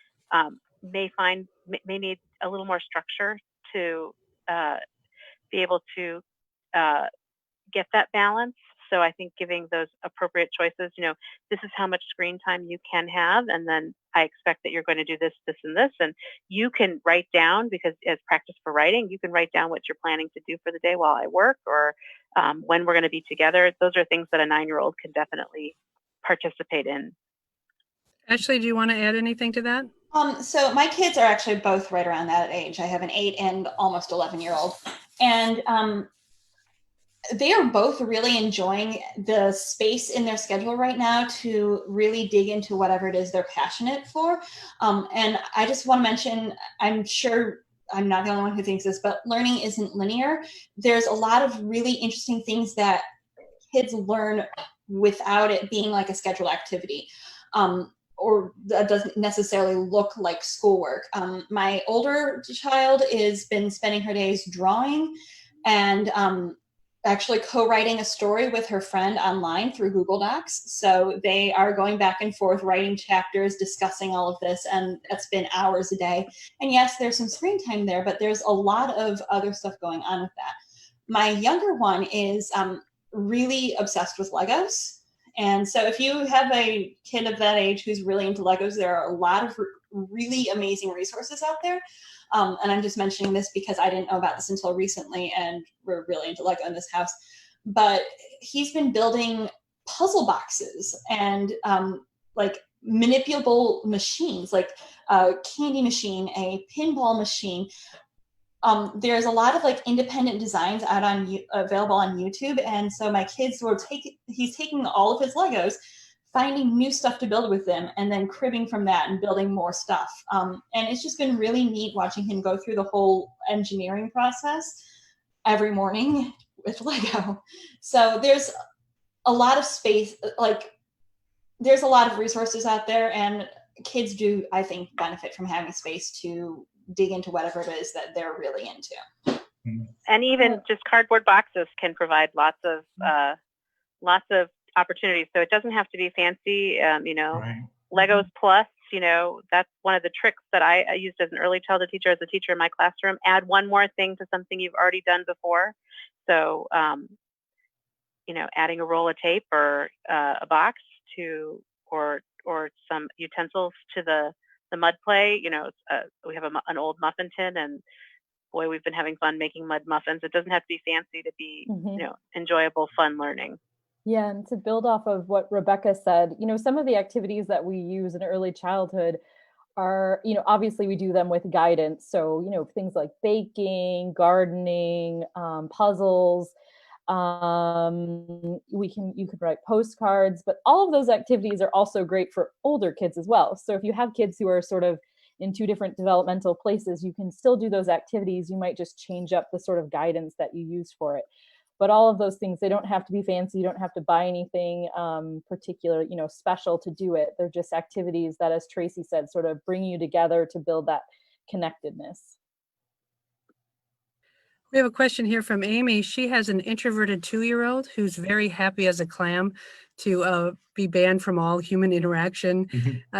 may need a little more structure to be able to get that balance. So I think giving those appropriate choices, you know, this is how much screen time you can have, and then I expect that you're going to do this, this, and this, and you can write down, because as practice for writing, you can write down what you're planning to do for the day while I work, or when we're going to be together. Those are things that a 9-year-old can definitely participate in. Ashley, do you want to add anything to that? So my kids are actually both right around that age. I have an 8 and almost 11-year-old. And they are both really enjoying the space in their schedule right now to really dig into whatever it is they're passionate for. And I just want to mention, I'm sure I'm not the only one who thinks this, but learning isn't linear. There's a lot of really interesting things that kids learn without it being like a scheduled activity. Or that doesn't necessarily look like schoolwork. My older child has been spending her days drawing and actually co-writing a story with her friend online through Google Docs. So they are going back and forth, writing chapters, discussing all of this, and that's been hours a day. And yes, there's some screen time there, but there's a lot of other stuff going on with that. My younger one is really obsessed with Legos. And so if you have a kid of that age who's really into Legos, there are a lot of really amazing resources out there. And I'm just mentioning this because I didn't know about this until recently, and we're really into Lego in this house. But he's been building puzzle boxes and like manipulable machines, like a candy machine, a pinball machine. There's a lot of like independent designs out on available on YouTube, and so my kids will he's taking all of his Legos, finding new stuff to build with them, and then cribbing from that and building more stuff. And it's just been really neat watching him go through the whole engineering process every morning with Lego. So there's a lot of space, like there's a lot of resources out there, and kids do, I think, benefit from having space to dig into whatever it is that they're really into. And even just cardboard boxes can provide lots of opportunities. So it doesn't have to be fancy, Right. Legos Plus, that's one of the tricks that I used as an early childhood teacher, as a teacher in my classroom. Add one more thing to something you've already done before. So, adding a roll of tape or a box to, or some utensils to the mud play. We have an old muffin tin, and boy, we've been having fun making mud muffins. It doesn't have to be fancy to be, enjoyable, fun learning. Yeah, and to build off of what Rebecca said, some of the activities that we use in early childhood are, obviously we do them with guidance. So, things like baking, gardening, puzzles. You could write postcards, but all of those activities are also great for older kids as well. So if you have kids who are sort of in two different developmental places, you can still do those activities. You might just change up the sort of guidance that you use for it. But all of those things, they don't have to be fancy. You don't have to buy anything particular, special to do it. They're just activities that, as Tracy said, sort of bring you together to build that connectedness. We have a question here from Amy. She has an introverted 2-year-old who's very happy as a clam to be banned from all human interaction.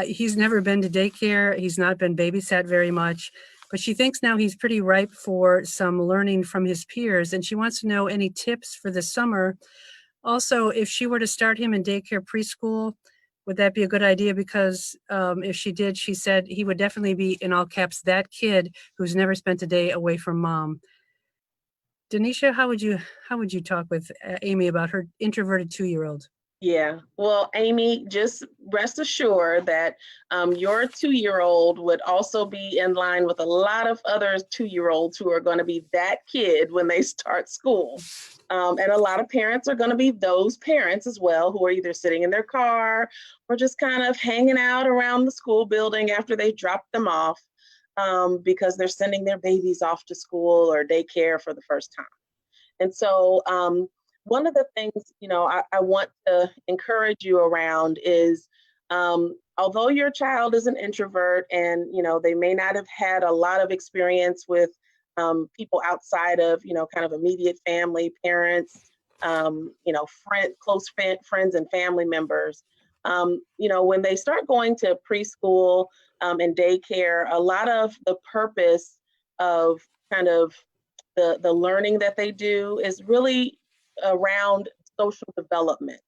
He's never been to daycare. He's not been babysat very much, but she thinks now he's pretty ripe for some learning from his peers, and she wants to know any tips for the summer. Also, if she were to start him in daycare preschool, would that be a good idea? Because if she did, she said he would definitely be, in all caps, that kid who's never spent a day away from mom. Denisha, how would you talk with Amy about her introverted 2-year-old? Yeah, well, Amy, just rest assured that your 2-year-old would also be in line with a lot of other 2-year-olds who are going to be that kid when they start school. And a lot of parents are going to be those parents as well, who are either sitting in their car or just kind of hanging out around the school building after they drop them off. Because they're sending their babies off to school or daycare for the first time. And so one of the things, I want to encourage you around is, although your child is an introvert and, they may not have had a lot of experience with people outside of, kind of immediate family, parents, close friends and family members, when they start going to preschool and daycare, a lot of the purpose of kind of the learning that they do is really around social development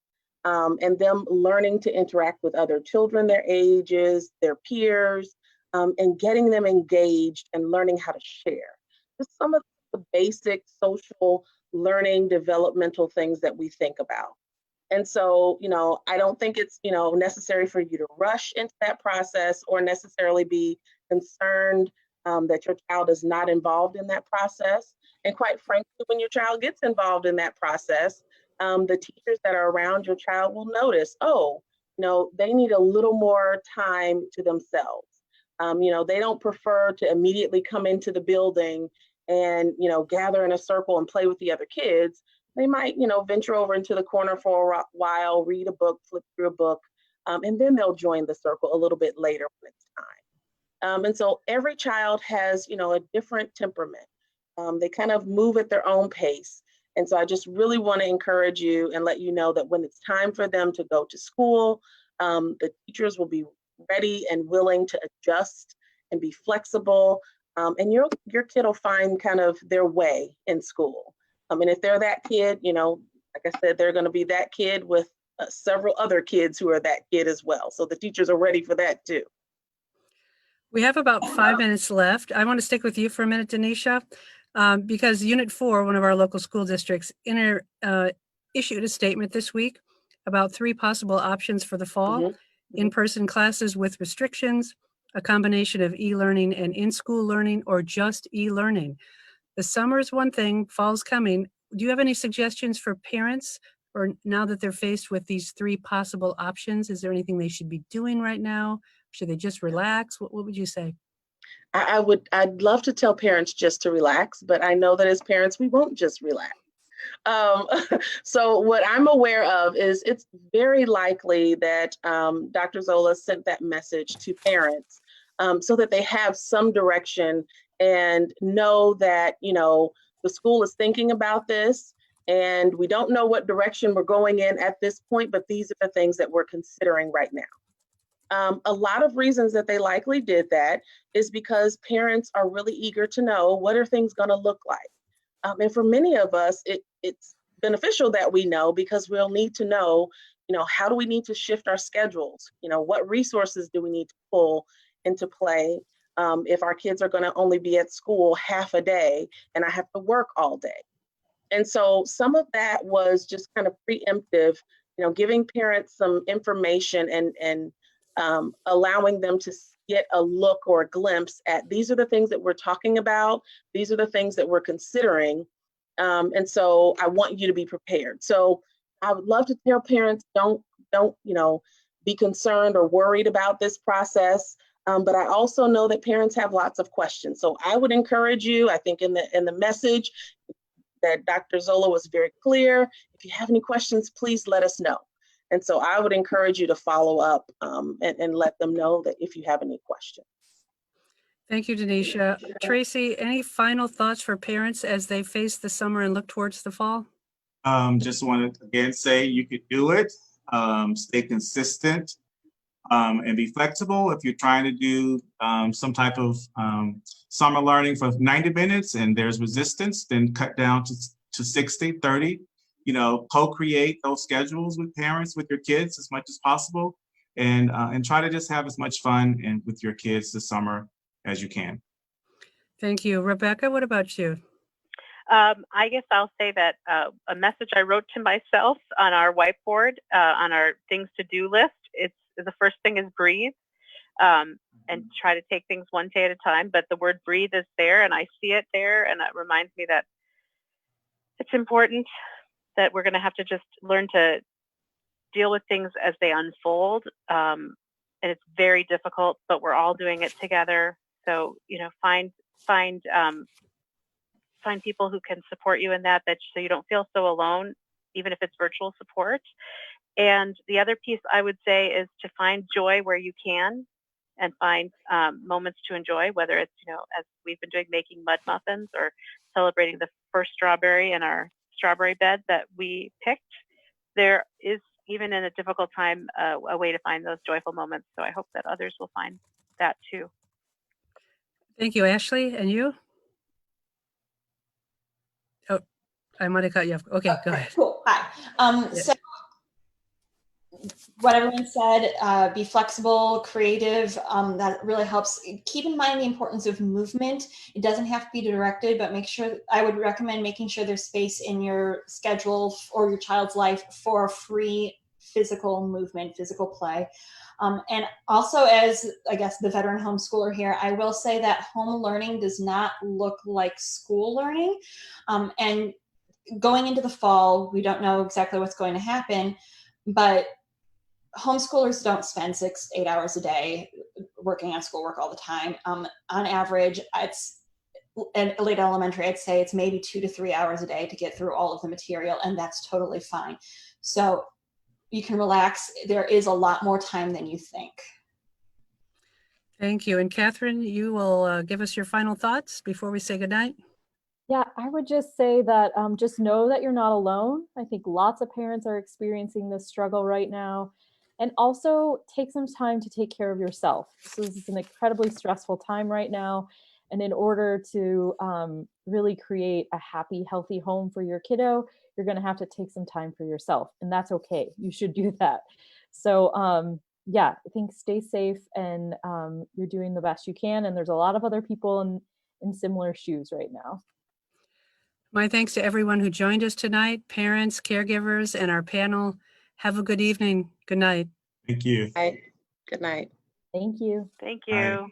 and them learning to interact with other children their ages, their peers, and getting them engaged and learning how to share. Just some of the basic social learning developmental things that we think about. And so, I don't think it's, necessary for you to rush into that process or necessarily be concerned that your child is not involved in that process. And quite frankly, when your child gets involved in that process, the teachers that are around your child will notice, oh, they need a little more time to themselves. They don't prefer to immediately come into the building and, gather in a circle and play with the other kids. They might, venture over into the corner for a while, read a book, flip through a book, and then they'll join the circle a little bit later when it's time. And so every child has, a different temperament. They kind of move at their own pace. And so I just really want to encourage you and let you know that when it's time for them to go to school, the teachers will be ready and willing to adjust and be flexible. And your kid will find kind of their way in school. And if they're that kid, like I said, they're going to be that kid with several other kids who are that kid as well. So the teachers are ready for that too. We have about 5 minutes left. I want to stick with you for a minute, Denisha, because Unit 4, one of our local school districts, issued a statement this week about 3 possible options for the fall: in-person classes with restrictions, a combination of e-learning and in-school learning, or just e-learning. The summer is one thing, fall's coming. Do you have any suggestions for parents, or now that they're faced with these 3 possible options? Is there anything they should be doing right now? Should they just relax? What would you say? I'd love to tell parents just to relax, but I know that as parents, we won't just relax. So what I'm aware of is it's very likely that Dr. Zola sent that message to parents so that they have some direction and know that, the school is thinking about this, and we don't know what direction we're going in at this point, but these are the things that we're considering right now. A lot of reasons that they likely did that is because parents are really eager to know, what are things going to look like? And for many of us, it's beneficial that we know, because we'll need to know, how do we need to shift our schedules? What resources do we need to pull into play if our kids are going to only be at school half a day and I have to work all day? And so some of that was just kind of preemptive, giving parents some information and allowing them to get a look or a glimpse at, these are the things that we're talking about. These are the things that we're considering. And so I want you to be prepared. So I would love to tell parents, don't, be concerned or worried about this process. But I also know that parents have lots of questions. So I would encourage you, I think in the message that Dr. Zola was very clear. If you have any questions, please let us know. And so I would encourage you to follow up and let them know that if you have any questions. Thank you, Denisha. Tracy, any final thoughts for parents as they face the summer and look towards the fall? Just want to again say you could do it. Stay consistent and be flexible. If you're trying to do some type of summer learning for 90 minutes and there's resistance, then cut down to 60, 30. Co-create those schedules with parents, with your kids as much as possible, and try to just have as much fun with your kids this summer as you can. Thank you. Rebecca, what about you? I guess I'll say that a message I wrote to myself on our whiteboard, on our things to do list, the first thing is breathe, and try to take things one day at a time. But the word breathe is there, and I see it there, and it reminds me that it's important that we're going to have to just learn to deal with things as they unfold. And it's very difficult, but we're all doing it together. So, find people who can support you in that so you don't feel so alone, even if it's virtual support. And the other piece I would say is to find joy where you can, and find moments to enjoy, whether it's, as we've been doing, making mud muffins or celebrating the first strawberry in our strawberry bed that we picked. There is, even in a difficult time, a way to find those joyful moments. So I hope that others will find that too. Thank you, Ashley. And you? Oh, I might have cut you off. Okay, go ahead. Cool. Hi. So what everyone said, be flexible, creative. That really helps. Keep in mind the importance of movement. It doesn't have to be directed, but make sure, I would recommend making sure there's space in your schedule or your child's life for free physical movement, physical play. And also, as I guess the veteran homeschooler here, I will say that home learning does not look like school learning. And going into the fall, we don't know exactly what's going to happen, but homeschoolers don't spend 6-8 hours a day working on schoolwork all the time. On average, it's in late elementary, I'd say it's maybe 2 to 3 hours a day to get through all of the material, and that's totally fine. So you can relax. There is a lot more time than you think. Thank you. And Catherine, you will give us your final thoughts before we say goodnight. Yeah, I would just say that just know that you're not alone. I think lots of parents are experiencing this struggle right now. And also take some time to take care of yourself. So this is an incredibly stressful time right now. And in order to really create a happy, healthy home for your kiddo, you're going to have to take some time for yourself. And that's okay. You should do that. So yeah, I think stay safe and you're doing the best you can. And there's a lot of other people in similar shoes right now. My thanks to everyone who joined us tonight, parents, caregivers, and our panel. Have a good evening. Good night. Thank you. Bye. Good night. Thank you. Thank Bye. you.